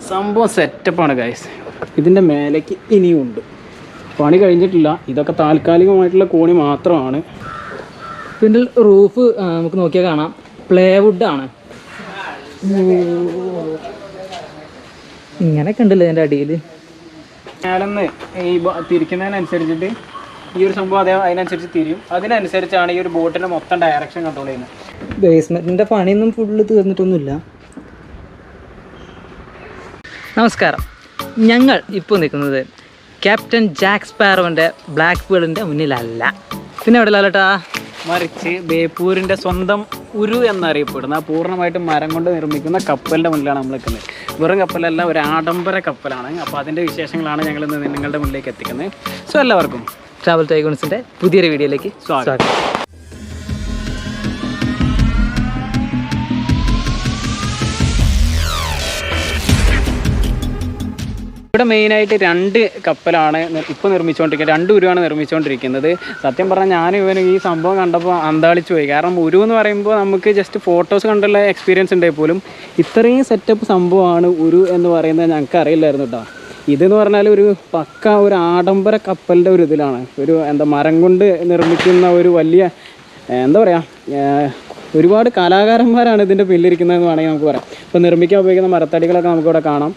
സംഭവം സെറ്റപ്പാണ് ഗൈസ്. ഇതിൻ്റെ മേലേക്ക് ഇനിയുണ്ട്, പണി കഴിഞ്ഞിട്ടില്ല. ഇതൊക്കെ താൽക്കാലികമായിട്ടുള്ള കോണി മാത്രമാണ്. ഇതിൻ്റെ റൂഫ് നമുക്ക് നോക്കിയാൽ കാണാം, പ്ലേവുഡാണ്. ഇങ്ങനെയൊക്കെ ഉണ്ടല്ലോ ഇതിൻ്റെ അടിയിൽ. മേലെന്ന് ഈ തിരിക്കുന്നതിനനുസരിച്ചിട്ട് ഈ ഒരു സംഭവം അതിനനുസരിച്ച് തിരിയും. അതിനനുസരിച്ചാണ് ഈ ഒരു ബോട്ടിൻ്റെ മൊത്തം ഡയറക്ഷൻ കൺട്രോൾ ചെയ്യുന്നത്. ബേസ്മെൻറ്റിൻ്റെ പണിയൊന്നും ഫുള്ള് തീർന്നിട്ടൊന്നുമില്ല. നമസ്കാരം, ഞങ്ങൾ ഇപ്പോൾ നിൽക്കുന്നത് ക്യാപ്റ്റൻ ജാക്ക് സ്പാരോൻ്റെ ബ്ലാക്ക് പേളിൻ്റെ മുന്നിലല്ല. പിന്നെ എവിടെ ലാലേട്ടാ? മറിച്ച് ബേപ്പൂരിൻ്റെ സ്വന്തം ഉരു എന്നറിയപ്പെടുന്ന പൂർണ്ണമായിട്ടും മരം കൊണ്ട് നിർമ്മിക്കുന്ന കപ്പലിൻ്റെ മുന്നിലാണ് നമ്മൾ നിൽക്കുന്നത്. വെറും കപ്പലല്ല, ഒരു ആഡംബര കപ്പലാണ്. അപ്പോൾ അതിൻ്റെ വിശേഷങ്ങളാണ് ഞങ്ങൾ ഇന്ന് നിങ്ങളുടെ മുന്നിലേക്ക് എത്തിക്കുന്നത്. സോ എല്ലാവർക്കും ട്രാവൽ ടൈഗോൺസിൻ്റെ പുതിയൊരു വീഡിയോയിലേക്ക് സ്വാഗതം. ഇവിടെ മെയിനായിട്ട് 2 കപ്പലാണ് ഇപ്പോൾ നിർമ്മിച്ചുകൊണ്ടിരിക്കുന്നത്. 2 ഉരുവാണ് നിർമ്മിച്ചുകൊണ്ടിരിക്കുന്നത്. സത്യം പറഞ്ഞാൽ ഞാൻ ഈ സംഭവം കണ്ടപ്പോൾ അന്താളിച്ചു പോയി. കാരണം ഉരു എന്ന് പറയുമ്പോൾ നമുക്ക് ജസ്റ്റ് ഫോട്ടോസ് കണ്ടുള്ള എക്സ്പീരിയൻസ് ഉണ്ടെങ്കിൽ പോലും ഇത്രയും സെറ്റപ്പ് സംഭവമാണ് ഉരു എന്ന് പറയുന്നത് ഞങ്ങൾക്ക് അറിയില്ലായിരുന്നു കേട്ടോ. ഇതെന്ന് പറഞ്ഞാൽ ഒരു പക്ക ഒരു ആഡംബര കപ്പലിൻ്റെ ഒരു ഇതിലാണ്. ഒരു മരം കൊണ്ട് നിർമ്മിക്കുന്ന ഒരു വലിയ ഒരുപാട് കലാകാരന്മാരാണ് ഇതിൻ്റെ പിന്നിലിരിക്കുന്നതെന്ന് വേണമെങ്കിൽ നമുക്ക് പറയാം. ഇപ്പോൾ നിർമ്മിക്കാൻ ഉപയോഗിക്കുന്ന മരത്തടികളൊക്കെ നമുക്കിവിടെ കാണാം.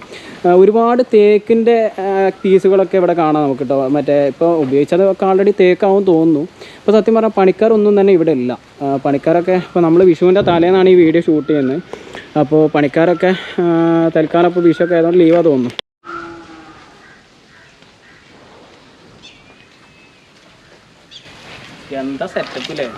ഒരുപാട് തേക്കിൻ്റെ പീസുകളൊക്കെ ഇവിടെ കാണാം നമുക്ക് കേട്ടോ. ഇപ്പോൾ ഉപയോഗിച്ചതൊക്കെ ആൾറെഡി തേക്കാവും തോന്നുന്നു. ഇപ്പോൾ സത്യം പറഞ്ഞാൽ പണിക്കാരൊന്നും തന്നെ ഇവിടെ ഇല്ല. പണിക്കാരൊക്കെ ഇപ്പോൾ നമ്മൾ വിഷുവിൻ്റെ തലേന്നാണ് ഈ വീഡിയോ ഷൂട്ട് ചെയ്യുന്നത്. അപ്പോൾ പണിക്കാരൊക്കെ തൽക്കാലം ഇപ്പോൾ വിഷുവൊക്കെ ആയതുകൊണ്ട് ലീവാ തോന്നുന്നു. എന്താ സെറ്റപ്പില്ലേ?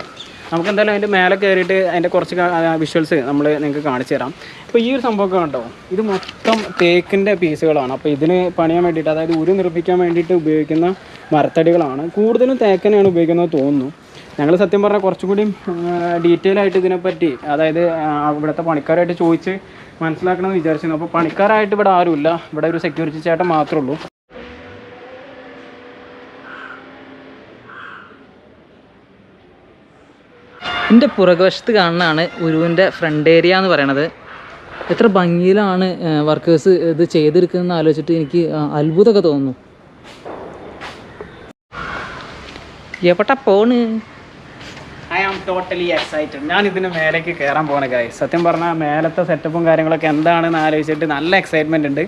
നമുക്ക് എന്തായാലും അതിൻ്റെ മേലെ കയറിയിട്ട് അതിൻ്റെ കുറച്ച് വിഷ്വൽസ് നമ്മൾ നിങ്ങൾക്ക് കാണിച്ചു തരാം. ഇപ്പോൾ ഈ ഒരു സംഭവമൊക്കെ കണ്ടോ, ഇത് മൊത്തം തേക്കിൻ്റെ പീസുകളാണ്. അപ്പോൾ ഇതിന് പണിയാൻ വേണ്ടിയിട്ട്, അതായത് ഉരു നിർമ്മിക്കാൻ വേണ്ടിയിട്ട് ഉപയോഗിക്കുന്ന മരത്തടികളാണ്. കൂടുതലും തേക്കനെയാണ് ഉപയോഗിക്കുന്നത് തോന്നുന്നു. ഞങ്ങൾ സത്യം പറഞ്ഞാൽ കുറച്ചും കൂടി ഡീറ്റെയിൽ ആയിട്ട് ഇതിനെപ്പറ്റി, അതായത് ഇവിടുത്തെ പണിക്കാരായിട്ട് ചോദിച്ച് മനസ്സിലാക്കണമെന്ന് വിചാരിച്ചിരുന്നു. അപ്പോൾ പണിക്കാരായിട്ട് ഇവിടെ ആരുമില്ല. ഇവിടെ ഒരു സെക്യൂരിറ്റി ചേട്ടൻ മാത്രമേ ഉള്ളൂ. എൻ്റെ പുറകുവശത്ത് കാണുന്നതാണ് ഉരുവിൻ്റെ ഫ്രണ്ട് ഏരിയ എന്ന് പറയണത്. എത്ര ഭംഗിയിലാണ് വർക്കേഴ്സ് ഇത് ചെയ്തെടുക്കുന്നതെന്ന് ആലോചിച്ചിട്ട് എനിക്ക് അത്ഭുതമൊക്കെ തോന്നുന്നു. എവിടെ പോണ്? I am totally excited. ഞാൻ ഇതിന് മേലേക്ക് കയറാൻ പോകണ കാര്യം. സത്യം പറഞ്ഞാൽ മേലത്തെ സെറ്റപ്പും കാര്യങ്ങളൊക്കെ എന്താണെന്ന് ആലോചിച്ചിട്ട് നല്ല എക്സൈറ്റ്മെൻ്റ് ഉണ്ട്.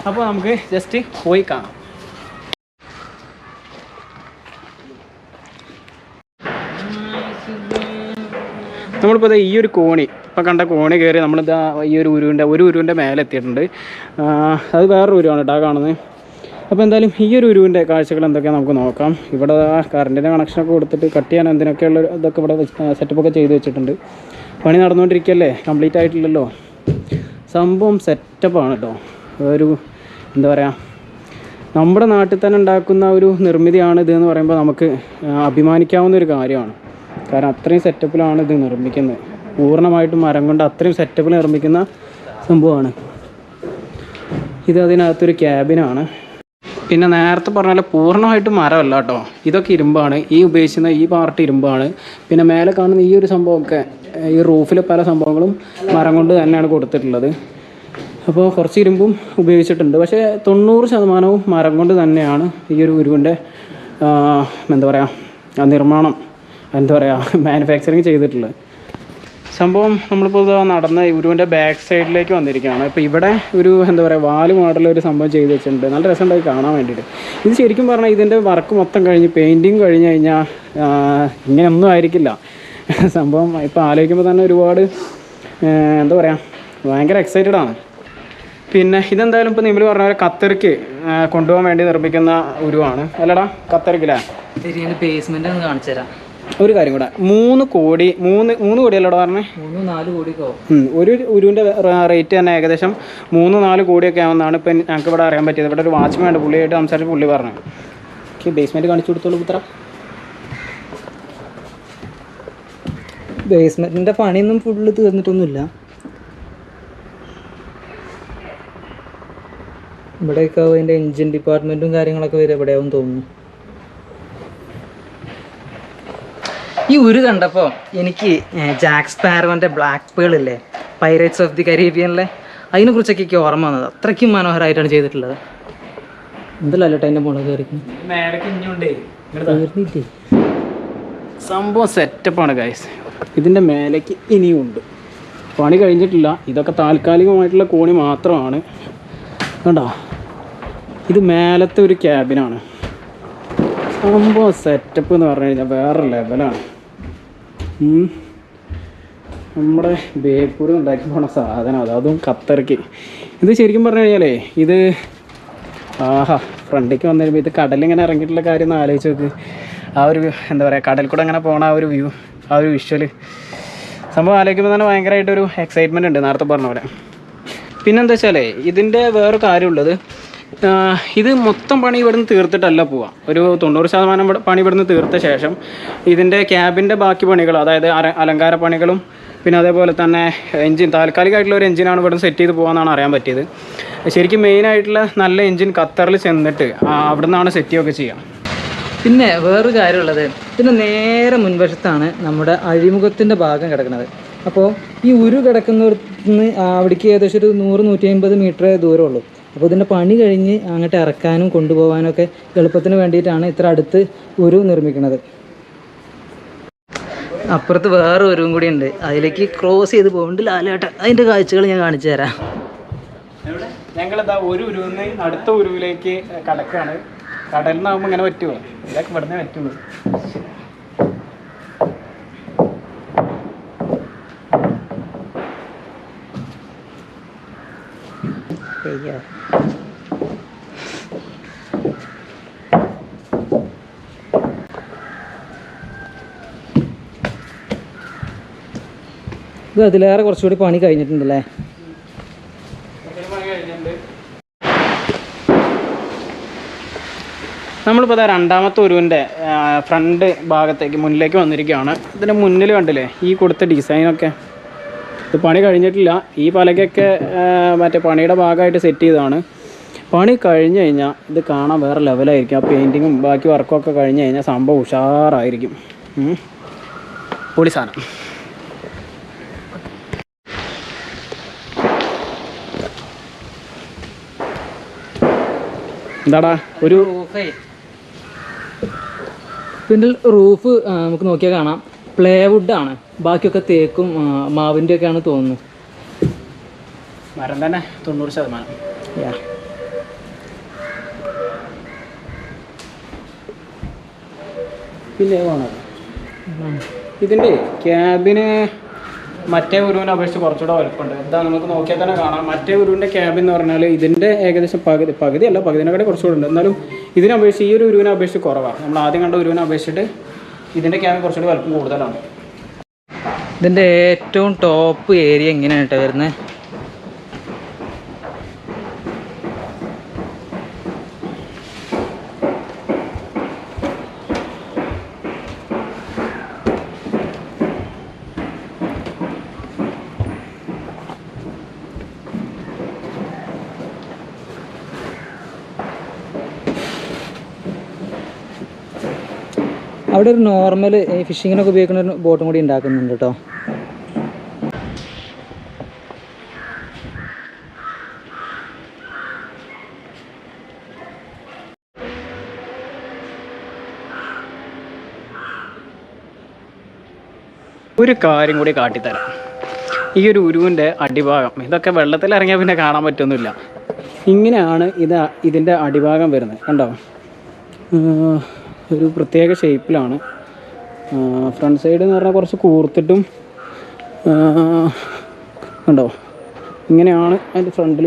അപ്പോൾ നമുക്ക് ജസ്റ്റ് പോയി കാണാം. നമ്മളിപ്പോൾ ഈ ഒരു കോണി, ഇപ്പോൾ കണ്ട കോണി കയറി നമ്മളിതാ ഈ ഒരു ഉരുവിൻ്റെ മേലെ എത്തിയിട്ടുണ്ട്. അത് വേറൊരു ഉരുവാണ് കേട്ടോ കാണുന്നത്. അപ്പോൾ എന്തായാലും ഈ ഒരു ഉരുവിൻ്റെ കാഴ്ചകൾ എന്തൊക്കെയാണ് നമുക്ക് നോക്കാം. ഇവിടെ കറണ്ടിൻ്റെ കണക്ഷനൊക്കെ കൊടുത്തിട്ട് കട്ട് ചെയ്യാൻ എന്തിനൊക്കെയുള്ള ഇതൊക്കെ ഇവിടെ സെറ്റപ്പൊക്കെ ചെയ്ത് വെച്ചിട്ടുണ്ട്. പണി നടന്നുകൊണ്ടിരിക്കുകയല്ലേ, കംപ്ലീറ്റ് ആയിട്ടില്ലല്ലോ. സംഭവം സെറ്റപ്പാണ് കേട്ടോ. ഒരു നമ്മുടെ നാട്ടിൽ തന്നെ ഉണ്ടാക്കുന്ന ഒരു നിർമ്മിതിയാണ് ഇതെന്ന് പറയുമ്പോൾ നമുക്ക് അഭിമാനിക്കാവുന്ന ഒരു കാര്യമാണ്. കാരണം അത്രയും സെറ്റപ്പിലാണ് ഇത് നിർമ്മിക്കുന്നത്. പൂർണ്ണമായിട്ടും മരം കൊണ്ട് അത്രയും സെറ്റപ്പിൽ നിർമ്മിക്കുന്ന സംഭവമാണ് ഇത്. അതിനകത്തൊരു ക്യാബിനാണ്. പിന്നെ നേരത്തെ പറഞ്ഞാൽ പൂർണ്ണമായിട്ടും മരമല്ല കേട്ടോ, ഇതൊക്കെ ഇരുമ്പാണ്. ഈ ഉപയോഗിക്കുന്ന ഈ പാർട്ട് ഇരുമ്പാണ്. പിന്നെ മേലെ കാണുന്ന ഈ ഒരു സംഭവമൊക്കെ, ഈ റൂഫിൽ പല സംഭവങ്ങളും മരം കൊണ്ട് തന്നെയാണ് കൊടുത്തിട്ടുള്ളത്. അപ്പോൾ കുറച്ച് ഇരുമ്പും ഉപയോഗിച്ചിട്ടുണ്ട്. പക്ഷേ 90% മരം കൊണ്ട് തന്നെയാണ് ഈ ഒരു ഉരുവിൻ്റെ നിർമ്മാണം മാനുഫാക്ചറിങ് ചെയ്തിട്ടുള്ളത്. സംഭവം നമ്മളിപ്പോൾ നടന്ന ഉരുവിൻ്റെ ബാക്ക് സൈഡിലേക്ക് വന്നിരിക്കുകയാണ്. ഇപ്പോൾ ഇവിടെ ഒരു വാല് മോഡലൊരു സംഭവം ചെയ്ത് വെച്ചിട്ടുണ്ട്. നല്ല രസമുണ്ടായി കാണാൻ വേണ്ടിയിട്ട്. ഇത് ശരിക്കും പറഞ്ഞാൽ ഇതിൻ്റെ വർക്ക് മൊത്തം കഴിഞ്ഞ് പെയിൻറ്റിങ് കഴിഞ്ഞ് കഴിഞ്ഞാൽ ഇങ്ങനെയൊന്നും ആയിരിക്കില്ല സംഭവം. ഇപ്പോൾ ആലോചിക്കുമ്പോൾ തന്നെ ഒരുപാട് ഭയങ്കര എക്സൈറ്റഡ് ആണ്. പിന്നെ ഇതെന്തായാലും ഇപ്പോൾ നിങ്ങൾ പറഞ്ഞ പോലെ ഖത്തർക്ക് കൊണ്ടുപോകാൻ വേണ്ടി നിർമ്മിക്കുന്ന ഉരുവാണ് അല്ലടാ? ഖത്തർക്കില്ലേ? ബേസ്മെൻ്റ് ഒന്ന് കാണിച്ചു തരാം. ഒരു കാര്യം കൂടെ, 3 കോടിയല്ലോടാ പറഞ്ഞേ? 3-4 കോടിയൊക്കെ ഒരു ഉരുവിൻ്റെ റേറ്റ് തന്നെ ഏകദേശം 3-4 കോടിയൊക്കെ ആവുന്നതാണ് ഇപ്പം ഞങ്ങൾക്ക് ഇവിടെ അറിയാൻ പറ്റിയത്. ഇവിടെ ഒരു വാച്ച്മാൻ ഉണ്ട്, പുള്ളിയായിട്ട് സംസാരിച്ച് പുള്ളി പറഞ്ഞു. ഓക്കെ, ബേസ്മെൻറ്റ് കാണിച്ചു കൊടുത്തോളൂ പുത്ര. ബേസ്മെൻറ്റിൻ്റെ പണിയൊന്നും ഫുള്ള് തീർന്നിട്ടൊന്നുമില്ല. ഇവിടെയൊക്കെ അതിൻ്റെ എൻജിൻ ഡിപ്പാർട്ട്മെൻറ്റും കാര്യങ്ങളൊക്കെ വരെ എവിടെയാവും തോന്നുന്നു. ഈ ഉരു കണ്ടപ്പോൾ എനിക്ക് ജാക്ക് സ്പാരോൻ്റെ ബ്ലാക്ക് പേൾ ഇല്ലേ, പൈറേറ്റ്സ് ഓഫ് ദി കരീബിയനിലെ, അതിനെക്കുറിച്ചൊക്കെ എനിക്ക് ഓർമ്മ വന്നത്. അത്രയ്ക്കും മനോഹരമായിട്ടാണ് ചെയ്തിട്ടുള്ളത്. എന്തല്ലോ അതിൻ്റെ മുളക് കയറി സംഭവം സെറ്റപ്പാണ് ഗൈസ്. ഇതിൻ്റെ മേലേക്ക് ഇനിയും ഉണ്ട്, പണി കഴിഞ്ഞിട്ടില്ല. ഇതൊക്കെ താൽക്കാലികമായിട്ടുള്ള കോണി മാത്രമാണ്. കണ്ടോ, ഇത് മേലത്തെ ഒരു ക്യാബിനാണ്. സംഭവം സെറ്റപ്പ് എന്ന് പറഞ്ഞു കഴിഞ്ഞാൽ വേറെ ലെവലാണ്. നമ്മുടെ ബേപ്പൂർ ഉണ്ടാക്കി പോണ സാധനം അതും ഖത്തർക്ക്. ഇത് ശരിക്കും പറഞ്ഞു കഴിഞ്ഞാലേ ഇത് ഫ്രണ്ടിലേക്ക് വന്നു കഴിയുമ്പോൾ ഇത് കടലിങ്ങനെ ഇറങ്ങിയിട്ടുള്ള കാര്യം ഒന്ന് ആലോചിച്ച് നോക്ക്. ആ ഒരു എന്താ പറയുക, കടൽ കൂടെ അങ്ങനെ പോണ ആ ഒരു വ്യൂ, ആ ഒരു വിഷ്വല് സംഭവം ആലോചിക്കുമ്പോൾ തന്നെ ഭയങ്കരമായിട്ടൊരു എക്സൈറ്റ്മെൻറ്റ് ഉണ്ട് നേരത്തെ പറഞ്ഞ പോലെ. പിന്നെന്താ വെച്ചാലേ ഇതിൻ്റെ വേറൊരു കാര്യമുള്ളത്, ഇത് മൊത്തം പണി ഇവിടുന്ന് തീർത്തിട്ടല്ല പോവുക. ഒരു 90% പണി ഇവിടുന്ന് തീർത്ത ശേഷം ഇതിൻ്റെ ക്യാബിൻ്റെ ബാക്കി പണികൾ, അതായത് അലങ്കാര പണികളും പിന്നെ അതേപോലെ തന്നെ എൻജിൻ, താൽക്കാലികമായിട്ടുള്ള ഒരു എൻജിനാണ് ഇവിടുന്ന് സെറ്റ് ചെയ്ത് പോകാമെന്നാണ് അറിയാൻ പറ്റിയത്. ശരിക്കും മെയിനായിട്ടുള്ള നല്ല എൻജിൻ ഖത്തറിൽ ചെന്നിട്ട് അവിടെ നിന്നാണ് സെറ്റ് ചെയ്യുകയൊക്കെ ചെയ്യുക. പിന്നെ വേറൊരു കാര്യമുള്ളത്, ഇതിൻ്റെ നേരെ മുൻവശത്താണ് നമ്മുടെ അഴിമുഖത്തിൻ്റെ ഭാഗം കിടക്കുന്നത്. അപ്പോൾ ഈ ഉരു കിടക്കുന്നതിന് അവിടേക്ക് ഏകദേശം ഒരു 100-150 മീറ്റർ ദൂരമുള്ളൂ. അപ്പോൾ ഇതിൻ്റെ പണി കഴിഞ്ഞ് അങ്ങോട്ട് ഇറക്കാനും കൊണ്ടുപോകാനൊക്കെ എളുപ്പത്തിന് വേണ്ടിയിട്ടാണ് ഇത്ര അടുത്ത് ഉരു നിർമ്മിക്കുന്നത്. അപ്പുറത്ത് വേറെ ഉരുവും കൂടി ഉണ്ട്, അതിലേക്ക് ക്രോസ് ചെയ്ത് പോകുന്നുണ്ട് ലാലേട്ട. അതിൻ്റെ കാഴ്ചകൾ ഞാൻ കാണിച്ചു തരാം. ഞങ്ങളിതാ ഒരു ഉരുവിന്ന് അടുത്ത ഉരുവിലേക്ക് കടക്കുകയാണ്. കടലിൽ നിന്നാകുമ്പോൾ ഇങ്ങനെ പറ്റുമോ? ഇതൊക്കെ ഇവിടുന്ന് പറ്റുള്ളൂ. ഇത് അതിലേറെ കുറച്ചുകൂടി പണി കഴിഞ്ഞിട്ടുണ്ടല്ലേ? നമ്മളിപ്പോൾ അതാ രണ്ടാമത്തെ ഉരുവിൻ്റെ ഫ്രണ്ട് ഭാഗത്തേക്ക് മുന്നിലേക്ക് വന്നിരിക്കുകയാണ്. ഇതിൻ്റെ മുന്നിൽ കണ്ടില്ലേ ഈ കൊടുത്ത ഡിസൈനൊക്കെ, ഇത് പണി കഴിഞ്ഞിട്ടില്ല. ഈ പലകൊക്കെ മറ്റേ പണിയുടെ ഭാഗമായിട്ട് സെറ്റ് ചെയ്തതാണ്. പണി കഴിഞ്ഞ് കഴിഞ്ഞാൽ ഇത് കാണാൻ വേറെ ലെവലായിരിക്കും. ആ പെയിൻറ്റിങ്ങും ബാക്കി വർക്കൊക്കെ കഴിഞ്ഞ് കഴിഞ്ഞാൽ സംഭവം ഉഷാറായിരിക്കും. പൊളി സാധനം. എന്താടാ ഒരു ഇതിൻ്റെ റൂഫ് നമുക്ക് നോക്കിയാൽ കാണാം, പ്ലേവുഡാണ്. ബാക്കിയൊക്കെ തേക്കും മാവിൻ്റെ ഒക്കെയാണ് തോന്നുന്നു. മരം തന്നെ 90%. പിന്നെ ഇതിൻ്റെ ക്യാബിന് മറ്റേ ഉരുവിനെ അപേക്ഷിച്ച് കുറച്ചുകൂടെ വലുപ്പമുണ്ട്. എന്താ നമുക്ക് നോക്കിയാൽ തന്നെ കാണാം. മറ്റേ ഉരുവിൻ്റെ ക്യാബിൻ എന്ന് പറഞ്ഞാൽ ഇതിൻ്റെ ഏകദേശം പകുതിയല്ല, പകുതിനെക്കാട്ടി കുറച്ചുകൂടെ ഉണ്ട്. എന്നാലും ഇതിനപേക്ഷിച്ച് ഈ ഒരു ഉരുവിനെ അപേക്ഷിച്ച് കുറവാണ്. നമ്മൾ ആദ്യം കണ്ട ഉരുവിനെ അപേക്ഷിച്ചിട്ട് ഇതിൻ്റെ ക്യാബിൻ കുറച്ചുകൂടി വലുപ്പം കൂടുതലാണ്. ഇതിൻ്റെ ഏറ്റവും ടോപ്പ് ഏരിയ എങ്ങനെയാണ് കേട്ടോ വരുന്നത്. അവിടെ ഒരു നോർമൽ ഫിഷിങ്ങിനൊക്കെ ഉപയോഗിക്കുന്ന ഒരു ബോട്ടും കൂടി ഉണ്ടാക്കുന്നുണ്ട് കേട്ടോ. ഒരു കാര്യം കൂടി കാട്ടിത്തരാം. ഈ ഒരു ഉരുവിൻ്റെ അടിഭാഗം, ഇതൊക്കെ വെള്ളത്തിൽ ഇറങ്ങിയാൽ പിന്നെ കാണാൻ പറ്റൊന്നുമില്ല. ഇങ്ങനെയാണ് ഇതിൻ്റെ അടിഭാഗം വരുന്നത്. കണ്ടോ, ഒരു പ്രത്യേക ഷേപ്പിലാണ്. ഫ്രണ്ട് സൈഡ് എന്ന് പറഞ്ഞാൽ കുറച്ച് കൂർത്തിട്ടും കണ്ടോ, ഇങ്ങനെയാണ് അതിൻ്റെ ഫ്രണ്ടിൽ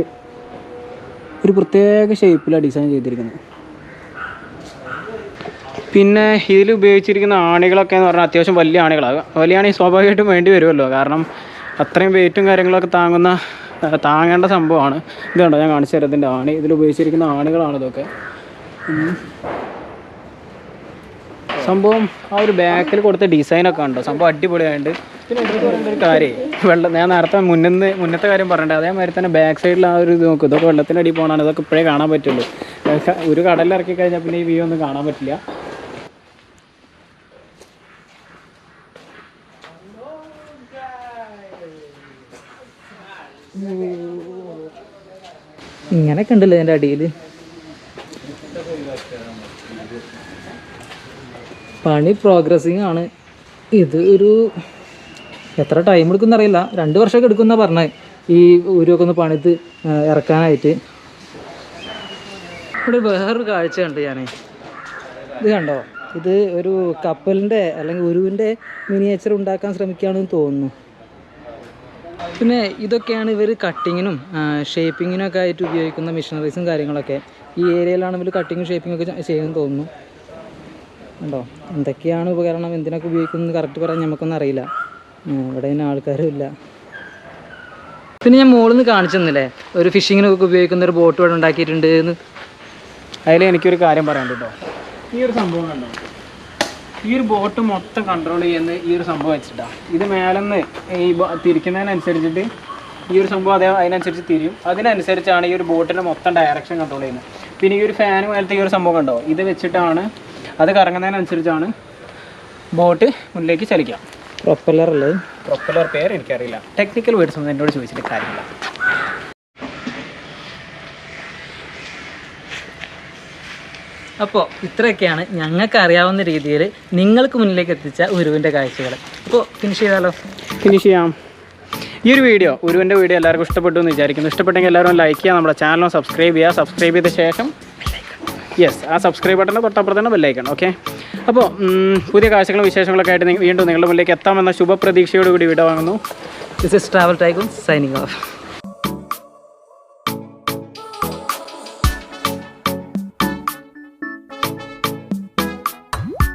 ഒരു പ്രത്യേക ഷേപ്പിലാണ് ഡിസൈൻ ചെയ്തിരിക്കുന്നത്. പിന്നെ ഇതിൽ ഉപയോഗിച്ചിരിക്കുന്ന ആണികളൊക്കെ എന്ന് പറഞ്ഞാൽ അത്യാവശ്യം വലിയ ആണികളാണ്. വലിയ ആണി സ്വാഭാവികമായിട്ടും വേണ്ടി വരുമല്ലോ, കാരണം അത്രയും വെയിറ്റും കാര്യങ്ങളൊക്കെ താങ്ങേണ്ട സംഭവമാണ്. ഇത് കണ്ടോ, ഞാൻ കാണിച്ചു തരാം. ഇതിൻ്റെ ആണി, ഇതിൽ ഉപയോഗിച്ചിരിക്കുന്ന ആണികളാണ് ഇതൊക്കെ. സംഭവം ആ ഒരു ബാക്കിൽ കൊടുത്ത ഡിസൈനൊക്കെ ഉണ്ടോ, സംഭവം അടിപൊളിയായിട്ട്. പിന്നെ എടുത്ത് പറയേണ്ട ഒരു കാര്യം, ഞാൻ നേരത്തെ മുന്നത്തെ കാര്യം പറയണ്ടേ, അതേമാതിരി തന്നെ ബാക്ക് സൈഡിൽ ആ ഒരു ഇത് നോക്കും. ഇതൊക്കെ വെള്ളത്തിൻ്റെ അടി പോകണമാണ്. ഇതൊക്കെ ഇപ്പോഴേ കാണാൻ പറ്റുള്ളൂ. ഒരു കടലിൽ ഇറക്കി കഴിഞ്ഞാൽ പിന്നെ ഈ വ്യൂ ഒന്നും കാണാൻ പറ്റില്ല. ഇങ്ങനെയൊക്കെ ഉണ്ടല്ലോ ഇതിൻ്റെ അടിയിൽ. പണി പ്രോഗ്രസിങ് ആണ്. ഇത് ഒരു എത്ര ടൈം എടുക്കുമെന്ന് അറിയില്ല, 2 വർഷമൊക്കെ എടുക്കുമെന്നാണ് പറഞ്ഞത് ഈ ഉരുവൊക്കെ ഒന്ന് പണിത് ഇറക്കാനായിട്ട്. ഇവിടെ വേറൊരു കാഴ്ച കണ്ട് ഞാൻ. ഇത് കണ്ടോ, ഇത് ഒരു കപ്പലിൻ്റെ അല്ലെങ്കിൽ ഉരുവിൻ്റെ മിനിയേച്ചർ ഉണ്ടാക്കാൻ ശ്രമിക്കുകയാണെന്ന് തോന്നുന്നു. പിന്നെ ഇതൊക്കെയാണ് ഇവർ കട്ടിങ്ങിനും ഷേപ്പിങ്ങിനും ഒക്കെ ആയിട്ട് ഉപയോഗിക്കുന്ന മെഷീനറീസും കാര്യങ്ങളൊക്കെ. ഈ ഏരിയയിലാണ് ഇവർ കട്ടിങ്ങും ഷേപ്പിങ്ങും ഒക്കെ ചെയ്യുമെന്ന് തോന്നുന്നു. കണ്ടോ, എന്തൊക്കെയാണ് ഉപകരണം, എന്തിനൊക്കെ ഉപയോഗിക്കുന്നത് കറക്റ്റ് പറയാൻ നമുക്കൊന്നും അറിയില്ല. ഇവിടെ തന്നെ ആൾക്കാരും ഇല്ല. പിന്നെ ഞാൻ മുകളിൽ നിന്ന് കാണിച്ചു തന്നില്ലേ, ഒരു ഫിഷിങ്ങിനൊക്കെ ഉപയോഗിക്കുന്ന ഒരു ബോട്ട് ഇവിടെ ഉണ്ടാക്കിയിട്ടുണ്ട് എന്ന്. അതിൽ എനിക്കൊരു കാര്യം പറയാൻ കേട്ടോ. ഈ ഒരു സംഭവം കണ്ടോ, ഈ ഒരു ബോട്ട് മൊത്തം കൺട്രോൾ ചെയ്യുന്ന ഈ ഒരു സംഭവം വെച്ചിട്ടാണ്. ഇത് മേലെന്ന് ഈ തിരിക്കുന്നതിനനുസരിച്ചിട്ട് ഈ ഒരു സംഭവം അതിനനുസരിച്ച് തിരിയും. അതിനനുസരിച്ചാണ് ഈ ഒരു ബോട്ടിൻ്റെ മൊത്തം ഡയറക്ഷൻ കൺട്രോൾ ചെയ്യുന്നത്. പിന്നെ ഈ ഒരു ഫാൻ മേലത്തെ ഈ ഒരു സംഭവം കണ്ടോ, ഇത് വെച്ചിട്ടാണ് അത് കറങ്ങുന്നതിനനുസരിച്ചാണ് ബോട്ട് മുന്നിലേക്ക് ചലിക്കുക. പ്രൊപ്പല്ലർ അല്ലേ? പ്രൊപ്പല്ലർ പേര് എനിക്കറിയില്ല, ടെക്നിക്കൽ വേർഡ്സ് ഒന്നും എന്നോട് ചോദിച്ചിട്ട് കാര്യമില്ല. അപ്പോൾ ഇത്രയൊക്കെയാണ് ഞങ്ങൾക്ക് അറിയാവുന്ന രീതിയിൽ നിങ്ങൾക്ക് മുന്നിലേക്ക് എത്തിച്ച ഉരുവിൻ്റെ കാഴ്ചകൾ. അപ്പോൾ ഫിനിഷ് ചെയ്താലോ? ഫിനിഷ് ചെയ്യാം. ഈ ഒരു വീഡിയോ, ഉരുവിൻ്റെ വീഡിയോ എല്ലാവർക്കും ഇഷ്ടപ്പെട്ടു എന്ന് വിചാരിക്കുന്നു. ഇഷ്ടപ്പെട്ടെങ്കിൽ എല്ലാവരും ലൈക്ക് ചെയ്യുക, നമ്മുടെ ചാനൽ സബ്സ്ക്രൈബ് ചെയ്യുക. സബ്സ്ക്രൈബ് ചെയ്ത ശേഷം ആ സബ്സ്ക്രൈബ് ബട്ടൻ്റെ തൊട്ടപ്പുറത്താണ് ബെല്ലൈക്കൺ. ഓക്കെ, അപ്പോൾ പുതിയ കാഴ്ചകളും വിശേഷങ്ങളൊക്കെ ആയിട്ട് വീണ്ടും നിങ്ങളുടെ മുന്നിലേക്ക് എത്താമെന്ന ശുഭപ്രതീക്ഷയോടുകൂടി വിട വാങ്ങുന്നു. This is travel tycoon signing off.